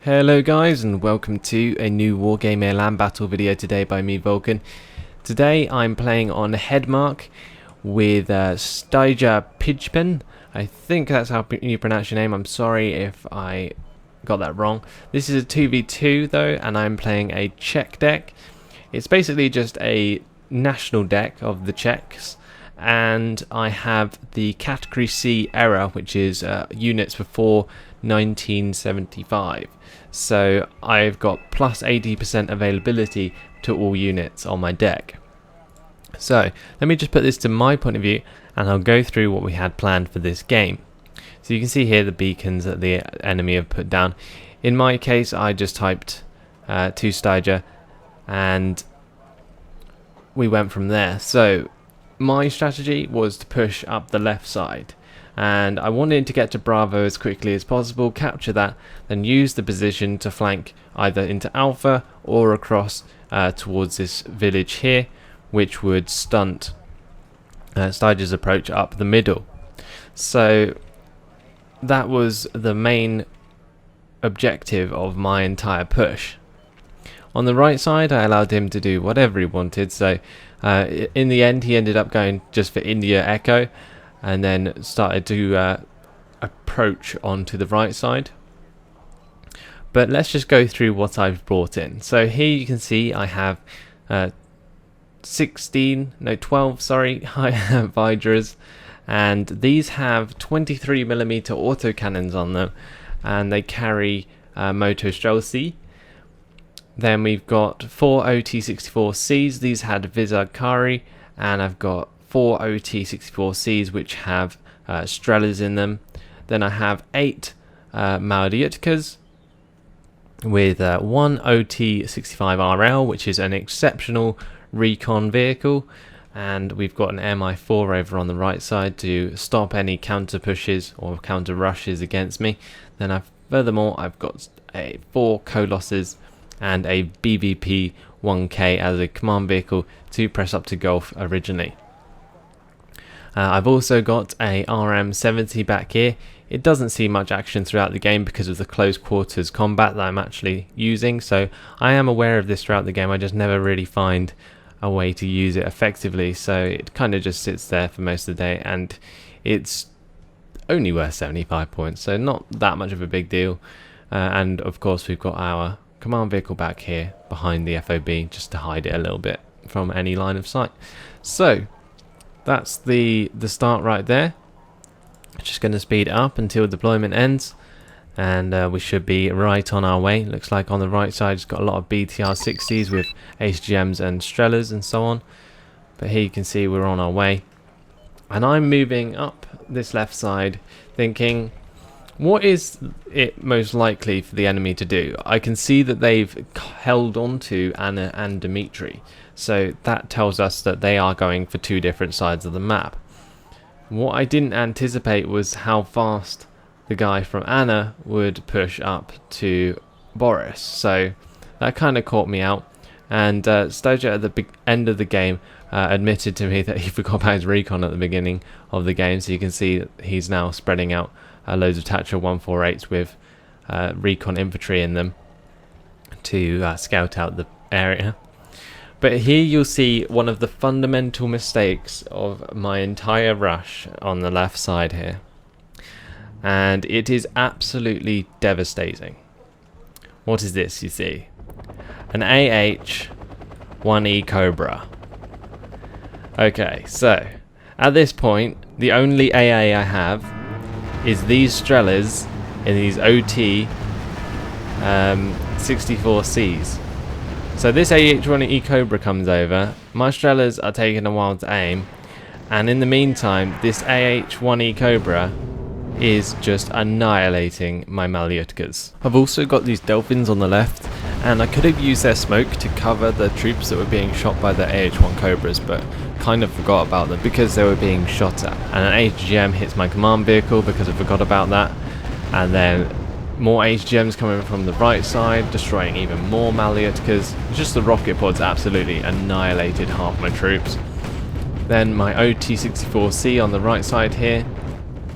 Hello guys, and welcome to a new Wargame Airland battle video today by me, Vulcan. Today I'm playing on Hedmark with Styja Pidgepen. I think that's how you pronounce your name. I'm sorry if I got that wrong. This is a 2v2 though, and I'm playing a Czech deck. It's basically just a national deck of the Czechs, and I have the Category C era, which is units before 1975. So I've got plus 80% availability to all units on my deck. So let me just put this to my point of view, and I'll go through what we had planned for this game. So you can see here the beacons that the enemy have put down. In my case, I just typed to Styja, and we went from there. So my strategy was to push up the left side, and I wanted to get to Bravo as quickly as possible, capture that, then use the position to flank either into Alpha or across towards this village here, which would stunt Styja's approach up the middle. So that was the main objective of my entire push. On the right side, I allowed him to do whatever he wanted, so in the end he ended up going just for India Echo, and then started to approach onto the right side. But let's just go through what I've brought in. So here you can see I have 12 Hydras, and these have 23mm autocannons on them, and they carry Moto Strelcy. Then we've got 4 OT-64Cs, these had Vizard-Kari, and I've got 4 OT-64Cs which have Strelas in them. Then I have 8 Malyutkas with 1 OT-65RL, which is an exceptional recon vehicle, and we've got an MI4 over on the right side to stop any counter pushes or counter rushes against me. Then furthermore I've got 4 Colosses and a BVP 1K as a command vehicle to press up to Gulf originally. I've also got a RM70 back here. It doesn't see much action throughout the game because of the close quarters combat that I'm actually using, so I am aware of this throughout the game. I just never really find a way to use it effectively, so it kind of just sits there for most of the day, and it's only worth 75 points, so not that much of a big deal. And of course we've got our command vehicle back here behind the FOB just to hide it a little bit from any line of sight. So that's the start right there. Just going to speed it up until deployment ends, and we should be right on our way. Looks like on the right side it's got a lot of BTR-60s with HGMs and Strelas and so on, but here you can see we're on our way, and I'm moving up this left side thinking, what is it most likely for the enemy to do? I can see that they've held on to Anna and Dimitri, so that tells us that they are going for 2 different sides of the map. What I didn't anticipate was how fast the guy from Anna would push up to Boris, so that kind of caught me out. And Styja at the end of the game admitted to me that he forgot about his recon at the beginning of the game, so you can see that he's now spreading out loads of Tatcha 148s with recon infantry in them to scout out the area. But here you'll see one of the fundamental mistakes of my entire rush on the left side here, and it is absolutely devastating. What is this you see? An AH-1E Cobra. Okay, so at this point the only AA I have is these Strelas in these OT 64Cs. So this AH-1E Cobra comes over, my Strelas are taking a while to aim, and in the meantime this AH-1E Cobra is just annihilating my Malyutkas. I've also got these Delphins on the left, and I could have used their smoke to cover the troops that were being shot by the AH-1 Cobras, but kind of forgot about them because they were being shot at. And an HGM hits my command vehicle because I forgot about that, and then more HGMs coming from the right side, destroying even more Malyutkas. Just the rocket pods absolutely annihilated half my troops. Then my OT-64C on the right side here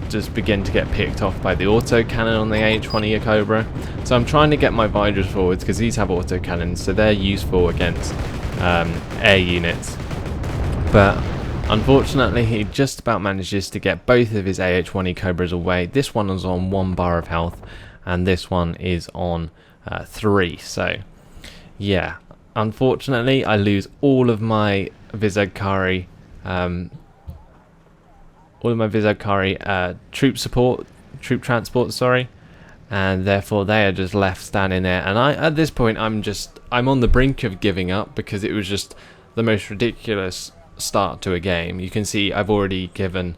just begin to get picked off by the autocannon on the AH-20 Cobra. So I'm trying to get my Vidras forwards because these have autocannons, so they're useful against air units. But unfortunately, he just about manages to get both of his AH-20 Cobras away. This one is on 1 bar of health, and this one is on 3. So, yeah, unfortunately, I lose all of my Vizagkari, troop transport, sorry, and therefore they are just left standing there. And at this point, I'm on the brink of giving up because it was just the most ridiculous start to a game. You can see I've already given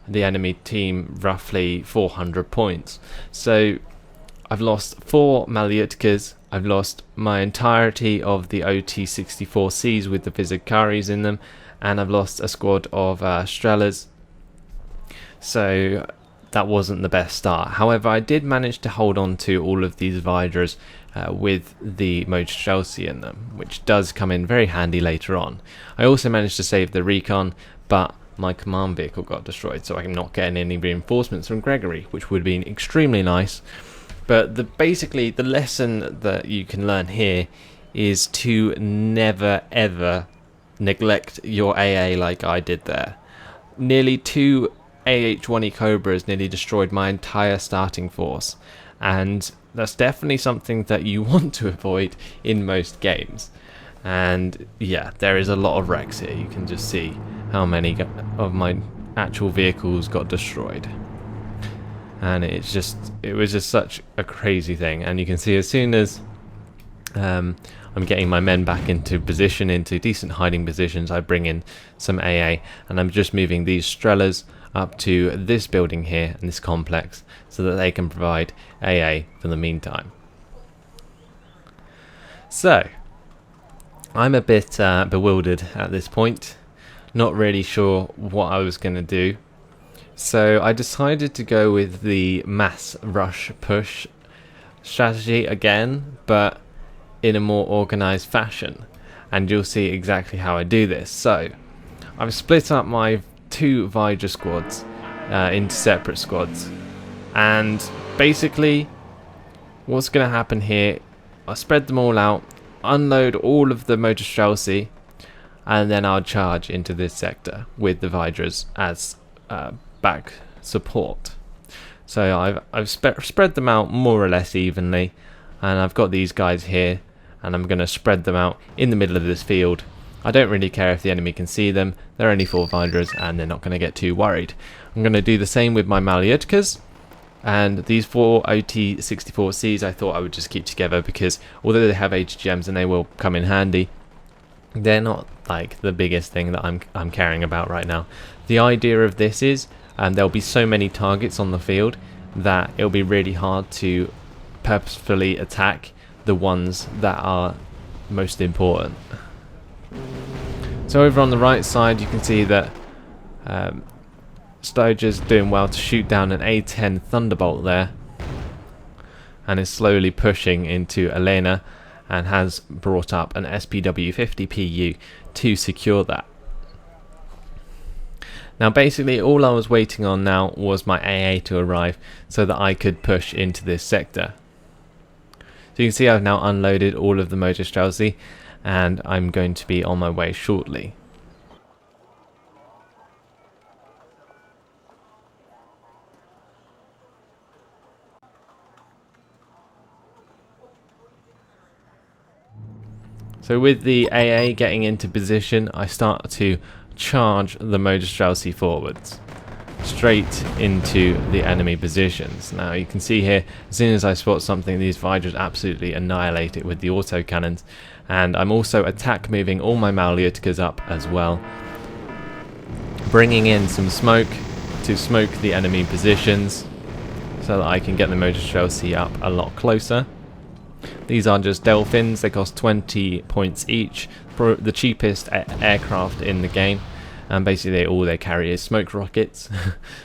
the enemy team roughly 400 points. So I've lost 4 Malyutkas, I've lost my entirety of the OT-64Cs with the Vizagkaris in them, and I've lost a squad of Strelas. So that wasn't the best start. However, I did manage to hold on to all of these Vidras with the Motor Chelsea in them, which does come in very handy later on. I also managed to save the recon, but my command vehicle got destroyed, so I'm not getting any reinforcements from Gregory, which would have been extremely nice. But basically the lesson that you can learn here is to never ever neglect your AA like I did there. Nearly 2 AH-20 Cobras nearly destroyed my entire starting force, and that's definitely something that you want to avoid in most games. And yeah, there is a lot of wrecks here. You can just see how many of my actual vehicles got destroyed, and it was just such a crazy thing. And you can see as soon as I'm getting my men back into position, into decent hiding positions, I bring in some AA, and I'm just moving these Strelas up to this building here and this complex so that they can provide AA for the meantime. So I'm a bit bewildered at this point, not really sure what I was going to do. So I decided to go with the mass rush push strategy again, but in a more organized fashion, and you'll see exactly how I do this. So I've split up my 2 Vidra squads into separate squads, and basically what's going to happen here, I'll spread them all out, unload all of the Motor Chelsea, and then I'll charge into this sector with the Vidras as back support. So I've spread them out more or less evenly, and I've got these guys here, and I'm going to spread them out in the middle of this field. I don't really care if the enemy can see them. They're only 4 Vidras and they're not going to get too worried. I'm going to do the same with my Malyutkas, and these 4 OT-64Cs I thought I would just keep together because although they have HGMs and they will come in handy, they're not like the biggest thing that I'm caring about right now. The idea of this is there'll be so many targets on the field that it'll be really hard to purposefully attack the ones that are most important. So over on the right side you can see that Stoger's doing well to shoot down an A10 Thunderbolt there, and is slowly pushing into Elena and has brought up an SPW-50 PU to secure that. Now basically all I was waiting on now was my AA to arrive so that I could push into this sector. So you can see I've now unloaded all of the Motor Chelsea, and I'm going to be on my way shortly. So with the AA getting into position, I start to charge the Motor Chelsea forwards straight into the enemy positions. Now you can see here, as soon as I spot something, these Vidras absolutely annihilate it with the autocannons, and I'm also attack moving all my Malyutkas up as well, bringing in some smoke to smoke the enemy positions so that I can get the Motor Chelsea up a lot closer. These are just Delphins, they cost 20 points each, the cheapest aircraft in the game. And basically all they carry is smoke rockets,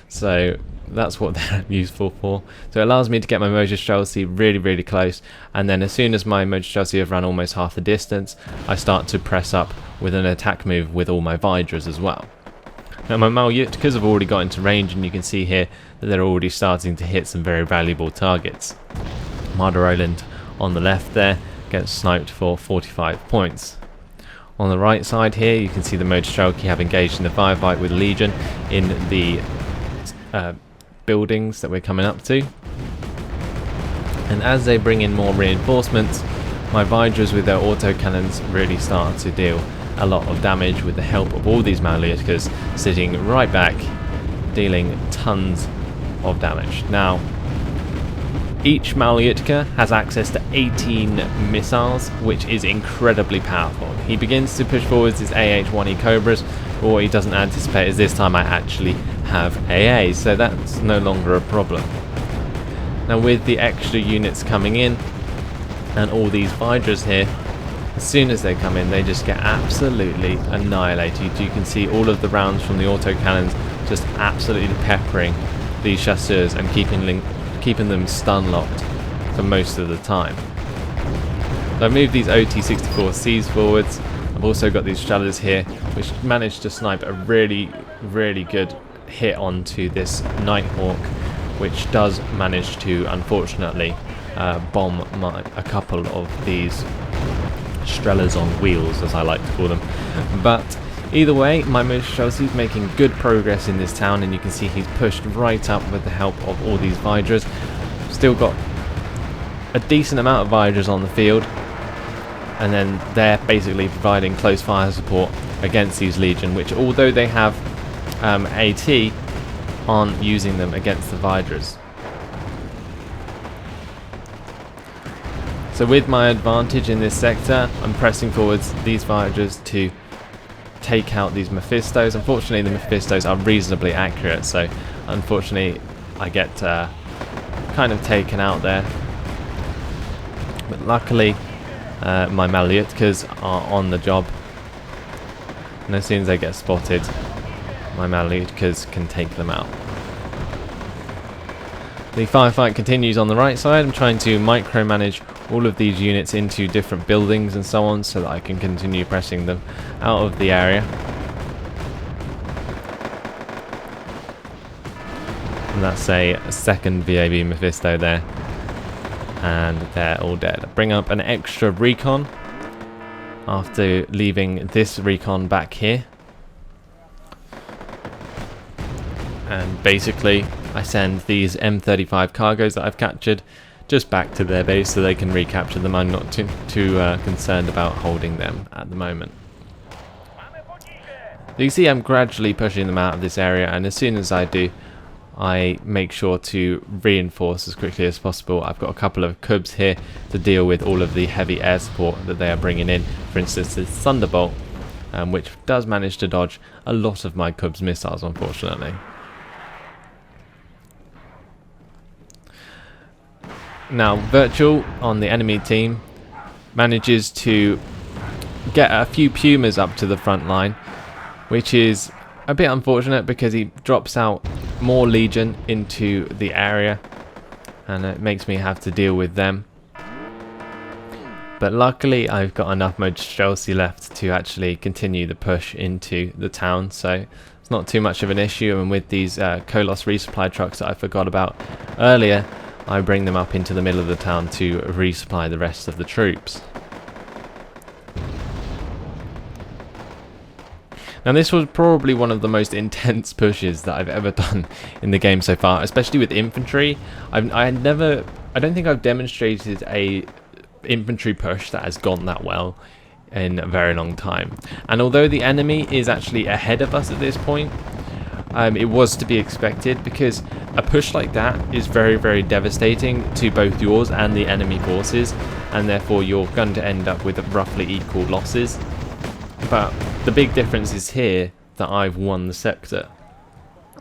so that's what they're useful for. So it allows me to get my Motor Chelsea really close, and then as soon as my Motor Chelsea have run almost half the distance, I start to press up with an attack move with all my Vidras as well. Now my Malyutkas have already got into range, and you can see here that they're already starting to hit some very valuable targets. Airland on the left there gets sniped for 45 points. On the right side here you can see the Motostrelki have engaged in the firefight with Legion in the buildings that we're coming up to. And as they bring in more reinforcements, my Vidras with their autocannons really start to deal a lot of damage with the help of all these Malyutkas sitting right back, dealing tons of damage. Now, each Malyutka has access to 18 missiles, which is incredibly powerful. He begins to push forwards his AH-1E Cobras, but what he doesn't anticipate is this time I actually have AA, so that's no longer a problem. Now with the extra units coming in, and all these Vidras here, as soon as they come in they just get absolutely annihilated. You can see all of the rounds from the autocannons just absolutely peppering these chasseurs and keeping them stun locked for most of the time. So I've moved these OT-64Cs forwards. I've also got these Shadows here which managed to snipe a really good hit onto this Nighthawk, which does manage to unfortunately bomb a couple of these Strellas on wheels, as I like to call them. But either way, my Motostrelki is making good progress in this town, and you can see he's pushed right up with the help of all these Vidras. Still got a decent amount of Vidras on the field, and then they're basically providing close fire support against these Legion, which although they have AT, aren't using them against the Vidras. So with my advantage in this sector, I'm pressing forwards these Vidras to take out these Mephistos. Unfortunately the Mephistos are reasonably accurate, so unfortunately I get kind of taken out there. But luckily my Malyutkas are on the job, and as soon as they get spotted, my Malyutkas can take them out. The firefight continues on the right side. I'm trying to micromanage all of these units into different buildings and so on, so that I can continue pressing them out of the area. And that's a second VAB Mephisto there, and they're all dead. I bring up an extra recon after leaving this recon back here, and basically I send these M35 cargoes that I've captured just back to their base so they can recapture them. I'm not too concerned about holding them at the moment. You see I'm gradually pushing them out of this area, and as soon as I do, I make sure to reinforce as quickly as possible. I've got a couple of Cubs here to deal with all of the heavy air support that they are bringing in. For instance, this Thunderbolt, which does manage to dodge a lot of my Cubs missiles, unfortunately. Now Virtual on the enemy team manages to get a few Pumas up to the front line, which is a bit unfortunate because he drops out more Legion into the area, and it makes me have to deal with them. But luckily I've got enough Motostrelki left to actually continue the push into the town, so it's not too much of an issue. And with these Kolos resupply trucks that I forgot about earlier, I bring them up into the middle of the town to resupply the rest of the troops. Now this was probably one of the most intense pushes that I've ever done in the game so far, especially with infantry. I don't think I've demonstrated a infantry push that has gone that well in a very long time. And although the enemy is actually ahead of us at this point, it was to be expected, because a push like that is very devastating to both yours and the enemy forces, and therefore you're going to end up with roughly equal losses. But the big difference is here that I've won the sector,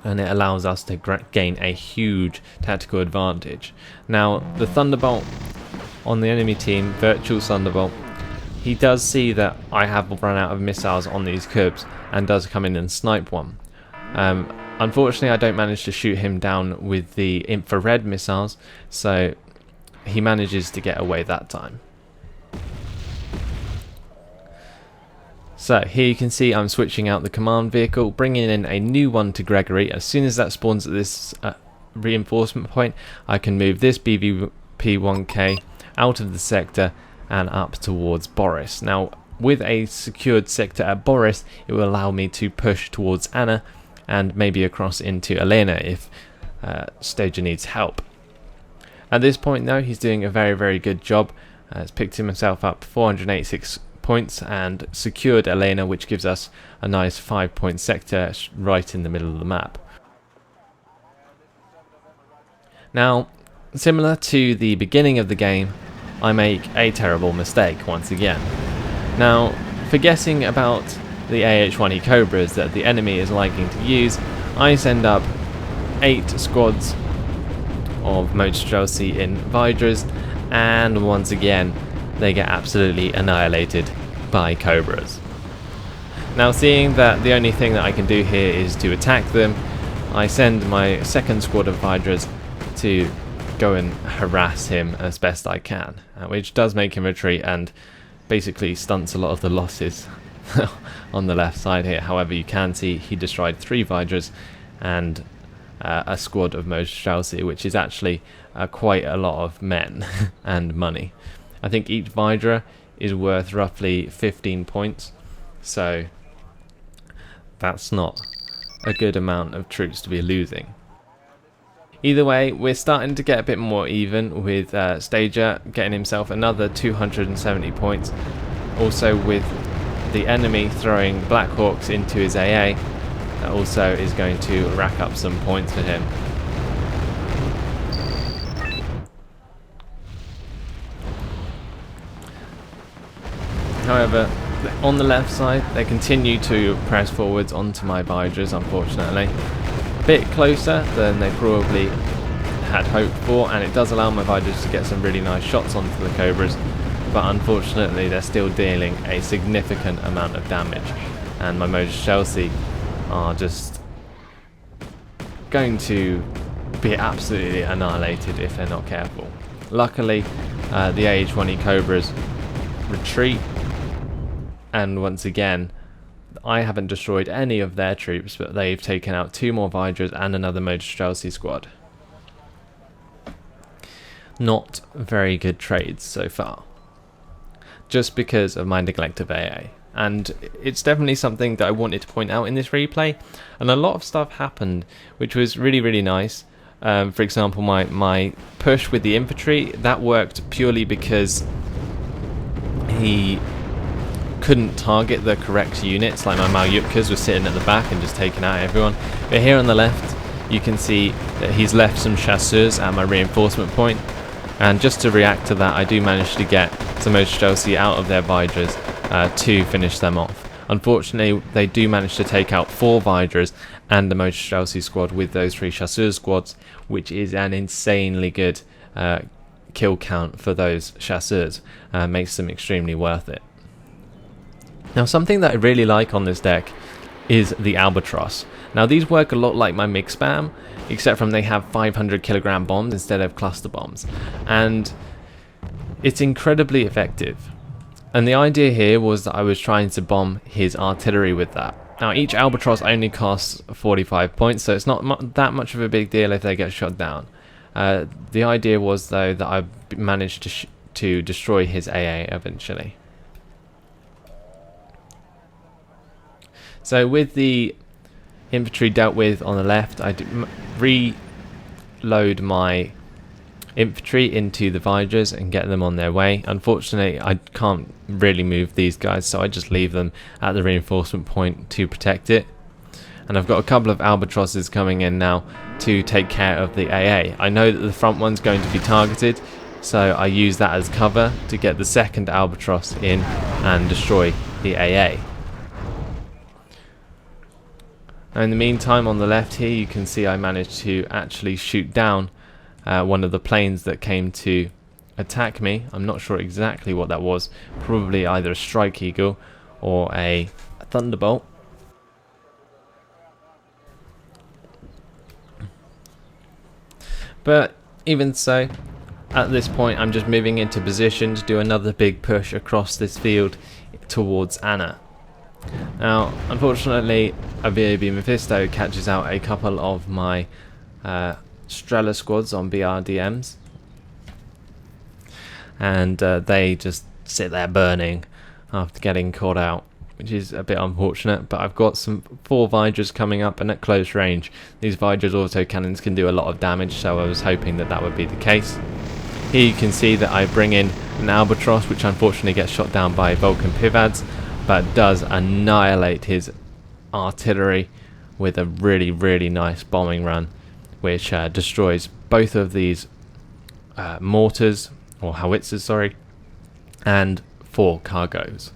and it allows us to gain a huge tactical advantage. Now the Thunderbolt on the enemy team, Virtual Thunderbolt, he does see that I have run out of missiles on these Cubs and does come in and snipe one. Unfortunately I don't manage to shoot him down with the infrared missiles, so he manages to get away that time. So here you can see I'm switching out the command vehicle, bringing in a new one to Gregory. As soon as that spawns at this reinforcement point, I can move this BVP-1K out of the sector and up towards Boris. Now, with a secured sector at Boris, it will allow me to push towards Anna and maybe across into Elena if Stager needs help. At this point though, he's doing a very good job. He's picked himself up 486 points and secured Elena, which gives us a nice 5-point sector right in the middle of the map. Now, similar to the beginning of the game, I make a terrible mistake once again. Now, forgetting about the AH-1E Cobras that the enemy is liking to use, I send up 8 squads of Motorstrelcy in Vidras, and once again they get absolutely annihilated by Cobras. Now, seeing that the only thing that I can do here is to attack them, I send my second squad of Vidras to go and harass him as best I can, which does make him retreat and basically stunts a lot of the losses on the left side here. However, you can see he destroyed 3 Vidras and a squad of Motorstrelcy, which is actually quite a lot of men and money. I think each Vidra is worth roughly 15 points, so that's not a good amount of troops to be losing. Either way, we're starting to get a bit more even with Stager getting himself another 270 points. Also with the enemy throwing Black Hawks into his AA, that also is going to rack up some points for him. However, on the left side, they continue to press forwards onto my Vidras, unfortunately. A bit closer than they probably had hoped for, and it does allow my Vidras to get some really nice shots onto the Cobras, but unfortunately they're still dealing a significant amount of damage, and my Motorstrelcy are just going to be absolutely annihilated if they're not careful. Luckily, the AH-1E Cobras retreat, and once again I haven't destroyed any of their troops, but they've taken out 2 more Vidras and another Motorstrelcy squad. Not very good trades so far, just because of my neglect of AA. And it's definitely something that I wanted to point out in this replay, and a lot of stuff happened which was really nice. For example, my push with the infantry, that worked purely because he couldn't target the correct units, like my Malyutkas were sitting at the back and just taking out everyone. But here on the left you can see that he's left some chasseurs at my reinforcement point, and just to react to that, I do manage to get some Motorstrelcy out of their Vidras to finish them off. Unfortunately, they do manage to take out 4 Vidras and the Motorstrelcy squad with those 3 chasseur squads, which is an insanely good kill count for those chasseurs. Makes them extremely worth it. Now, something that I really like on this deck is the Albatross. Now, these work a lot like my MiG Spam, except from they have 500 kilogram bombs instead of cluster bombs, and it's incredibly effective. And the idea here was that I was trying to bomb his artillery with that. Now, each Albatross only costs 45 points, so it's not that much of a big deal if they get shot down. The idea was, though, that I managed to destroy his AA eventually. So with the infantry dealt with on the left, I reload my infantry into the Vidras and get them on their way. Unfortunately, I can't really move these guys, so I just leave them at the reinforcement point to protect it. And I've got a couple of Albatrosses coming in now to take care of the AA. I know that the front one's going to be targeted, so I use that as cover to get the second Albatross in and destroy the AA. Now, in the meantime, on the left here, you can see I managed to actually shoot down one of the planes that came to attack me. I'm not sure exactly what that was. Probably either a Strike Eagle or a Thunderbolt. But even so, at this point, I'm just moving into position to do another big push across this field towards Anna. Now, unfortunately, a VAB Mephisto catches out a couple of my Strela squads on BRDMs, and they just sit there burning after getting caught out, which is a bit unfortunate. But I've got some 4 Vidras coming up, and at close range these Vidras autocannons can do a lot of damage, so I was hoping that that would be the case. Here you can see that I bring in an Albatross, which unfortunately gets shot down by Vulcan Pivads, but does annihilate his artillery with a really nice bombing run, which destroys both of these mortars, or howitzers, sorry, and 4 cargoes.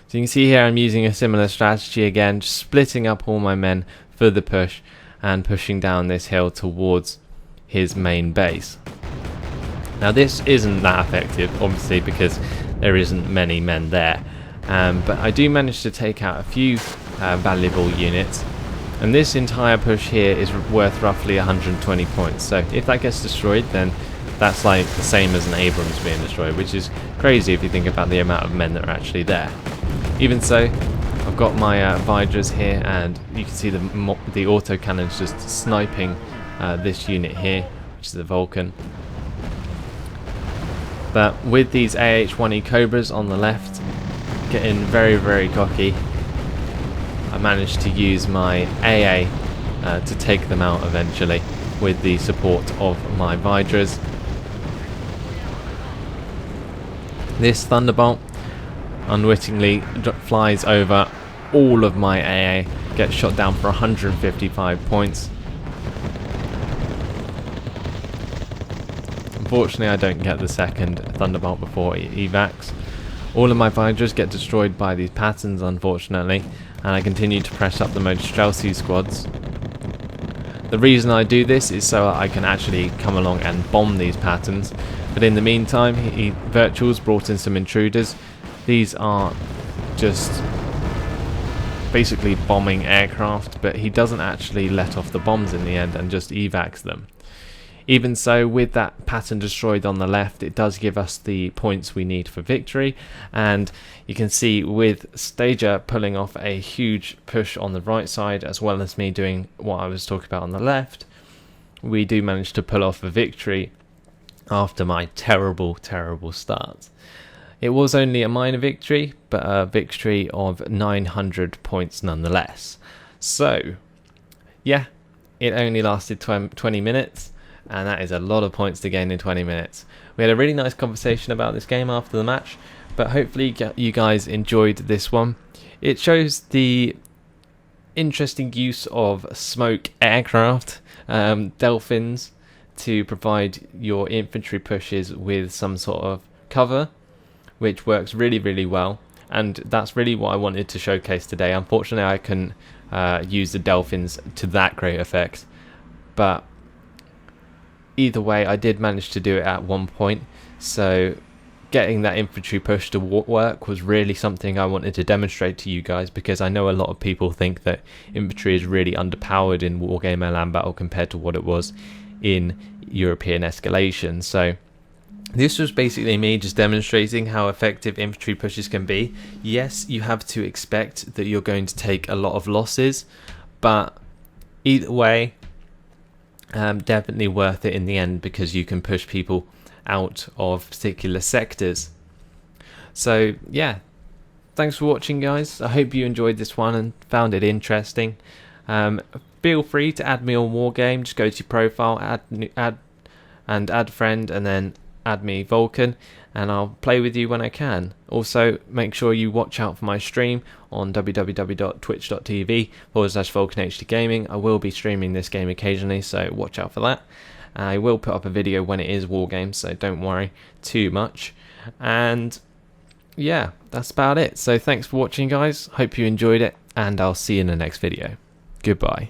So you can see here I'm using a similar strategy again, just splitting up all my men for the push and pushing down this hill towards his main base. Now this isn't that effective, obviously, because there isn't many men there, but I do manage to take out a few valuable units, and this entire push here is worth roughly 120 points. So if that gets destroyed, then that's like the same as an Abrams being destroyed, which is crazy if you think about the amount of men that are actually there. Even so, I've got my Vidras here, and you can see the autocannons just sniping this unit here, which is the Vulcan. But with these AH-1E Cobras on the left getting very cocky, I managed to use my AA to take them out eventually with the support of my Vidras. This Thunderbolt unwittingly flies over all of my AA, gets shot down for 155 points. Unfortunately, I don't get the second Thunderbolt before evacs. All of my Vidras get destroyed by these patterns, unfortunately, and I continue to press up the most Streltsy squads. The reason I do this is so I can actually come along and bomb these patterns, but in the meantime, Virtual's brought in some intruders. These are just basically bombing aircraft, but he doesn't actually let off the bombs in the end and just evacs them. Even so, with that pattern destroyed on the left, it does give us the points we need for victory, and you can see with Stager pulling off a huge push on the right side, as well as me doing what I was talking about on the left, we do manage to pull off a victory after my terrible start. It was only a minor victory, but a victory of 900 points nonetheless. So, yeah, it only lasted 20 minutes. And that is a lot of points to gain in 20 minutes. We had a really nice conversation about this game after the match, but hopefully you guys enjoyed this one. It shows the interesting use of smoke aircraft, Delphins, to provide your infantry pushes with some sort of cover, which works really well. And that's really what I wanted to showcase today. Unfortunately, I couldn't use the Delphins to that great effect, but either way, I did manage to do it at one point, so getting that infantry push to work was really something I wanted to demonstrate to you guys, because I know a lot of people think that infantry is really underpowered in Wargame Airland Battle compared to what it was in European Escalation. So this was basically me just demonstrating how effective infantry pushes can be. Yes, you have to expect that you're going to take a lot of losses, but either way, definitely worth it in the end, because you can push people out of particular sectors. So yeah, thanks for watching, guys. I hope you enjoyed this one and found it interesting. Feel free to add me on Wargame. Just go to your profile, add friend, and then add me Vulcan, and I'll play with you when I can. Also, make sure you watch out for my stream on www.twitch.tv/VulcanHDGaming. I will be streaming this game occasionally, so watch out for that. I will put up a video when it is Wargame, so don't worry too much. And yeah, that's about it. So thanks for watching, guys. Hope you enjoyed it, and I'll see you in the next video. Goodbye.